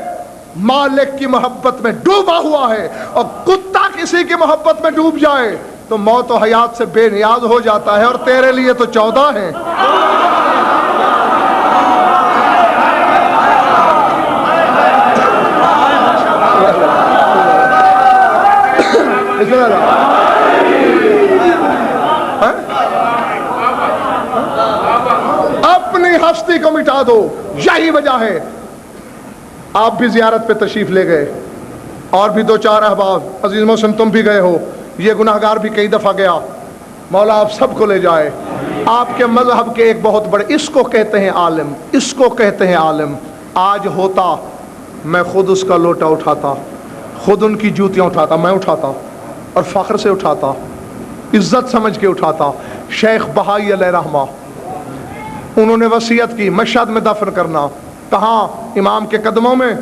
مالک کی محبت میں ڈوبا ہوا ہے، اور کتا کسی کی محبت میں ڈوب جائے تو موت و حیات سے بے نیاز ہو جاتا ہے، اور تیرے لیے تو 14 ہیں۔ اپنی ہستی کو مٹا دو، یہی وجہ ہے۔ آپ بھی زیارت پہ تشریف لے گئے، اور بھی 2-4 احباب، عزیز محسن تم بھی گئے ہو، یہ گناہگار بھی کئی دفعہ گیا، مولا آپ سب کو لے جائے۔ آپ کے مذہب کے ایک بہت بڑے، اس کو کہتے ہیں عالم، اس کو کہتے ہیں عالم۔ آج ہوتا میں خود اس کا لوٹا اٹھاتا، خود ان کی جوتیاں اٹھاتا، میں اٹھاتا اور فخر سے اٹھاتا، عزت سمجھ کے اٹھاتا۔ شیخ بہائی علیہ رحمہ، انہوں نے وصیت کی مشہد میں دفن کرنا، کہاں؟ امام کے قدموں میں۔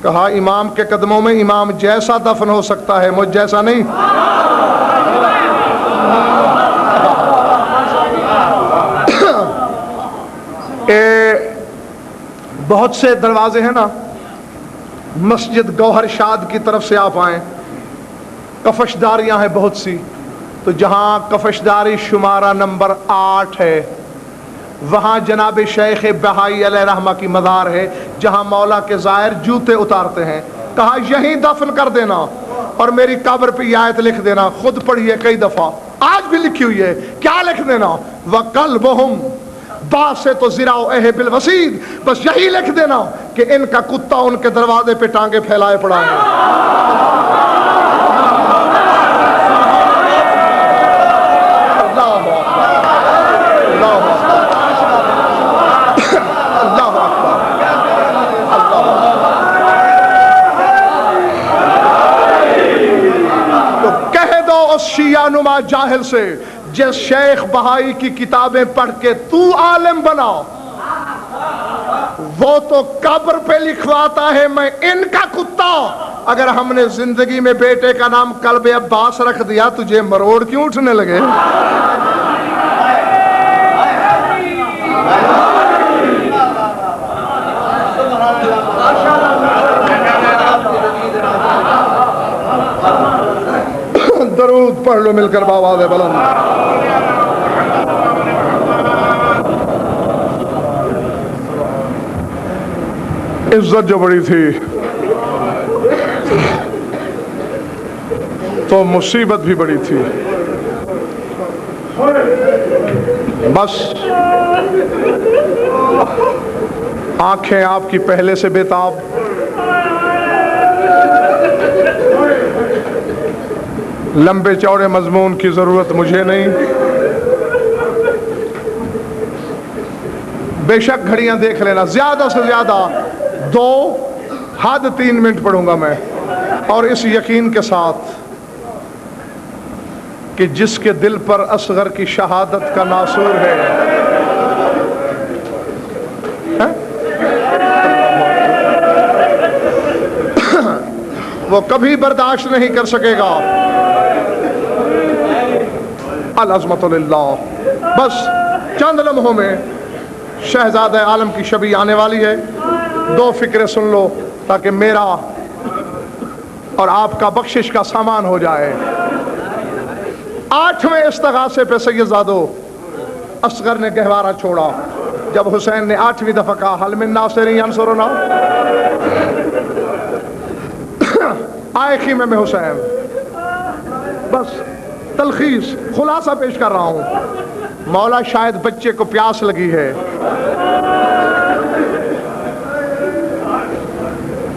کہا امام کے قدموں میں امام جیسا دفن ہو سکتا ہے، مجھ جیسا نہیں۔ بہت سے دروازے ہیں نا، مسجد گوہر شاد کی طرف سے آپ آئیں، کفشداریاں ہیں بہت سی، تو جہاں کفشداری شمارہ نمبر 8 ہے وہاں جناب شیخ بہائی علیہ رحمہ کی مزار ہے، جہاں مولا کے زائر جوتے اتارتے ہیں۔ کہا یہیں دفن کر دینا اور میری قبر پہ یہ آیت لکھ دینا، خود پڑھیے کئی دفعہ، آج بھی لکھی ہوئی ہے۔ کیا لکھ دینا؟ وَقَلْبُهُمْ باسط ذراعیہ بالوصید، بس یہی لکھ دینا کہ ان کا کتا ان کے دروازے پہ ٹانگیں پھیلائے پڑا ہے۔ شیعہ نما جاہل سے، جس شیخ بہائی کی کتابیں پڑھ کے تو عالم بنا، وہ تو قبر پہ لکھواتا ہے میں ان کا کتا۔ اگر ہم نے زندگی میں بیٹے کا نام کلب عباس رکھ دیا، تجھے مروڑ کیوں اٹھنے لگے؟ پڑھ لو مل کر بآواز بلند. عزت جو بڑی تھی تو مصیبت بھی بڑی تھی. بس آنکھیں آپ کی پہلے سے بےتاب، لمبے چوڑے مضمون کی ضرورت مجھے نہیں. بے شک گھڑیاں دیکھ لینا، زیادہ سے زیادہ 2 حد 3 منٹ پڑھوں گا میں، اور اس یقین کے ساتھ کہ جس کے دل پر اصغر کی شہادت کا ناصور ہے وہ کبھی برداشت نہیں کر سکے گا. العظمت للہ. بس چند لمحوں میں شہزادہ عالم کی شبی آنے والی ہے. 2 فکریں سن لو تاکہ میرا اور آپ کا بخشش کا سامان ہو جائے. 8ویں استغاثے پہ سیدزادو اصغر نے گہوارہ چھوڑا جب حسین نے 8ویں دفعہ کہا حل من ناصر ینصرنا. آئے خیمے میں حسین. بس تلخیص خلاصہ پیش کر رہا ہوں. مولا شاید بچے کو پیاس لگی ہے،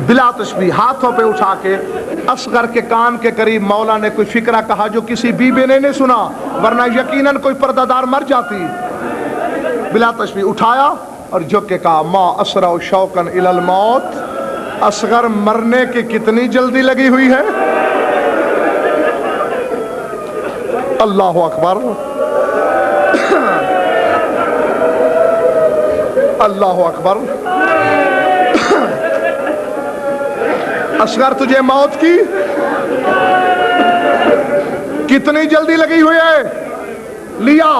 بلا تشبیہ ہاتھوں پہ اٹھا کے اصغر کے کان کے قریب مولا نے کوئی فکرہ کہا جو کسی بی بی نے نہیں سنا، ورنہ یقیناً کوئی پردہ دار مر جاتی. بلا تشبیہ اٹھایا اور جھک کے کہا ما اسرع شوقا الی الموت. اصغر مرنے کی کتنی جلدی لگی ہوئی ہے. اللہ اکبر، اللہ اکبر. اصغر تجھے موت کی کتنی جلدی لگی ہوئی ہے. لیا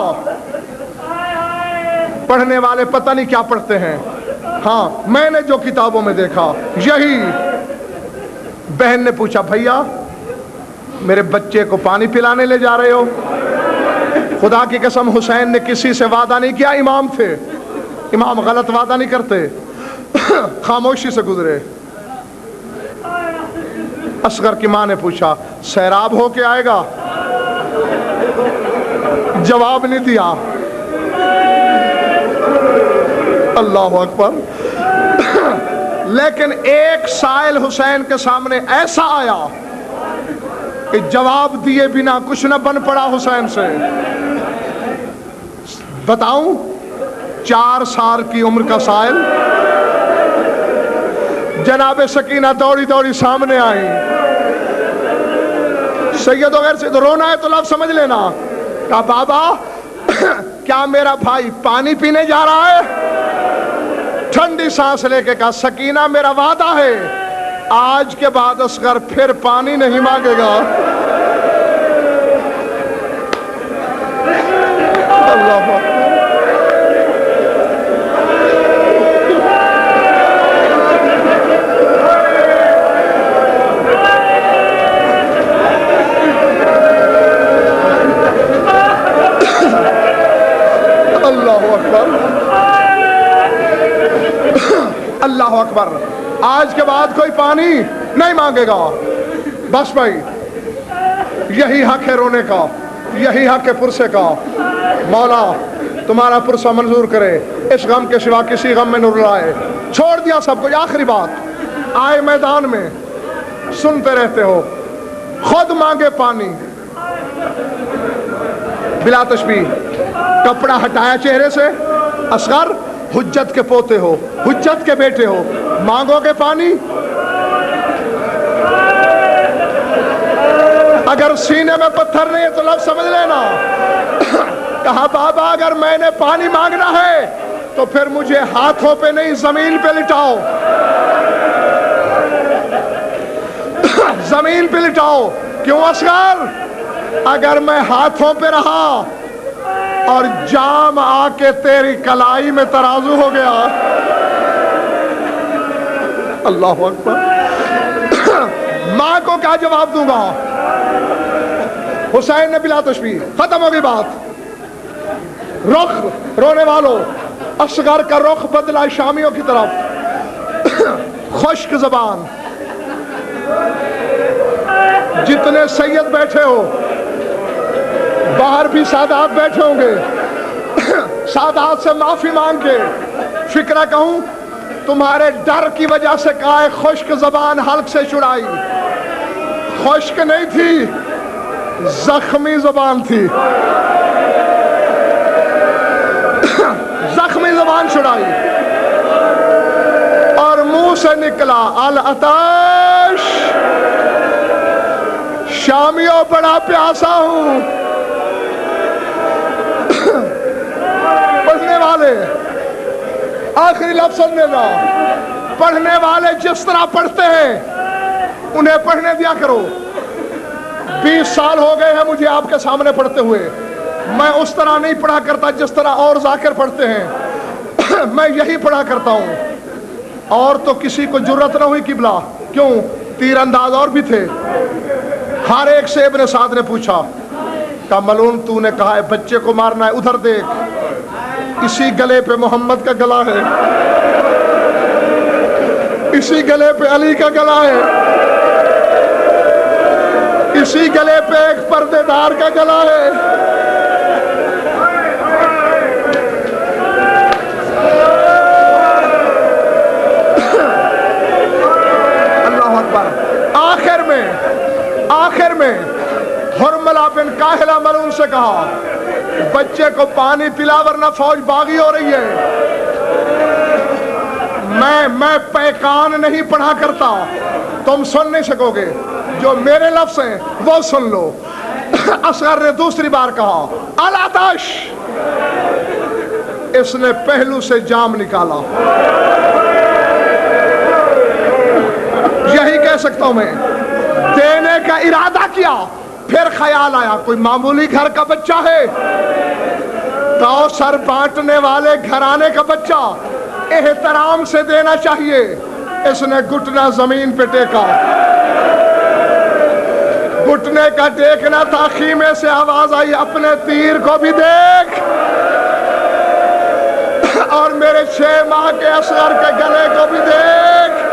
پڑھنے والے پتہ نہیں کیا پڑھتے ہیں. ہاں میں نے جو کتابوں میں دیکھا یہی. بہن نے پوچھا بھیا میرے بچے کو پانی پلانے لے جا رہے ہو؟ خدا کی قسم حسین نے کسی سے وعدہ نہیں کیا. امام تھے، امام غلط وعدہ نہیں کرتے. خاموشی سے گزرے. اصغر کی ماں نے پوچھا سیراب ہو کے آئے گا؟ جواب نہیں دیا. اللہ اکبر. لیکن ایک سائل حسین کے سامنے ایسا آیا کہ جواب دیے بنا کچھ نہ بن پڑا حسین سے. بتاؤں 4 سال کی عمر کا سائل. جناب سکینہ دوڑی دوڑی سامنے آئی. سید وغیر سے رونا ہے تو لفظ سمجھ لینا. کہا بابا کیا میرا بھائی پانی پینے جا رہا ہے؟ ٹھنڈی سانس لے کے کہا سکینہ میرا وعدہ ہے آج کے بعد اصغر پھر پانی نہیں مانگے گا. اللہ اللہ اکبر. آج کے بعد کوئی پانی نہیں مانگے گا. بس بھائی یہی حق ہے رونے کا، یہی حق ہے پرسے کا. مولا تمہارا پرسہ منظور کرے، اس غم کے سوا کسی غم میں نہ رلائے. چھوڑ دیا سب کچھ. آخری بات آئے میدان میں سنتے رہتے ہو. خود مانگے پانی بلا تشبیہ. کپڑا ہٹایا چہرے سے. اصغر حجت کے پوتے ہو، حجت کے بیٹے ہو، مانگو گے پانی؟ اگر سینے میں پتھر نہیں ہے تو لفظ سمجھ لینا. کہا بابا اگر میں نے پانی مانگنا ہے تو پھر مجھے ہاتھوں پہ نہیں زمین پہ لٹاؤ. زمین پہ لٹاؤ. کیوں اصغر؟ اگر میں ہاتھوں پہ رہا اور جام آ کے تیری کلائی میں ترازو ہو گیا. اللہ اکبر. ماں کو کیا جواب دوں گا؟ حسین نے بلا تشبیہ، ختم ہوگی بات. رخ رونے والوں، اصغر کا رخ بدلا شامیوں کی طرف. خشک زبان. جتنے سید بیٹھے ہو، باہر بھی سادات بیٹھے ہوں گے، سادات سے معافی مانگ کے فکرہ کہوں، تمہارے ڈر کی وجہ سے کہا ہے خشک زبان حلق سے چھڑائی. خشک نہیں تھی، زخمی زبان تھی. زخمی زبان چھڑائی اور منہ سے نکلا العطش، شامیوں بڑا پیاسا ہوں. پڑھنے والے آخری لفظ سننے نا، پڑھنے والے جس طرح پڑھتے ہیں انہیں پڑھنے دیا کرو. 20 سال ہو گئے ہیں مجھے آپ کے سامنے پڑھتے ہوئے، میں اس طرح نہیں پڑھا کرتا جس طرح اور ذاکر پڑھتے ہیں. میں یہی پڑھا کرتا ہوں. اور تو کسی کو جرت نہ ہوئی قبلہ، کیوں؟ تیر انداز اور بھی تھے. ہر ایک سے ابن سعد نے پوچھا، کہا ملعون تو نے کہا ہے بچے کو مارنا ہے، ادھر دیکھ، اسی گلے پہ محمد کا گلا ہے، اسی گلے پہ علی کا گلا ہے، اسی گلے پہ ایک پردے دار کا گلا ہے. اللہ اکبر. آخر میں حرملہ بن کاہلہ ملعون سے کہا بچے کو پانی پلا ورنہ فوج باغی ہو رہی ہے. میں پیکان نہیں پڑھا کرتا، تم سن نہیں سکو گے. جو میرے لفظ ہیں وہ سن لو. اصغر نے دوسری بار کہا العطش. اس نے پہلو سے جام نکالا. یہی کہہ سکتا ہوں میں. دینے کا ارادہ کیا، پھر خیال آیا کوئی معمولی گھر کا بچہ ہے، کوثر بانٹنے والے گھرانے کا بچہ، احترام سے دینا چاہیے. اس نے گھٹنا زمین پہ ٹیکا. گھٹنے کا ٹیکنا تھا، خیمے سے آواز آئی اپنے تیر کو بھی دیکھ اور میرے 6 ماہ کے اصغر کے گلے کو بھی دیکھ.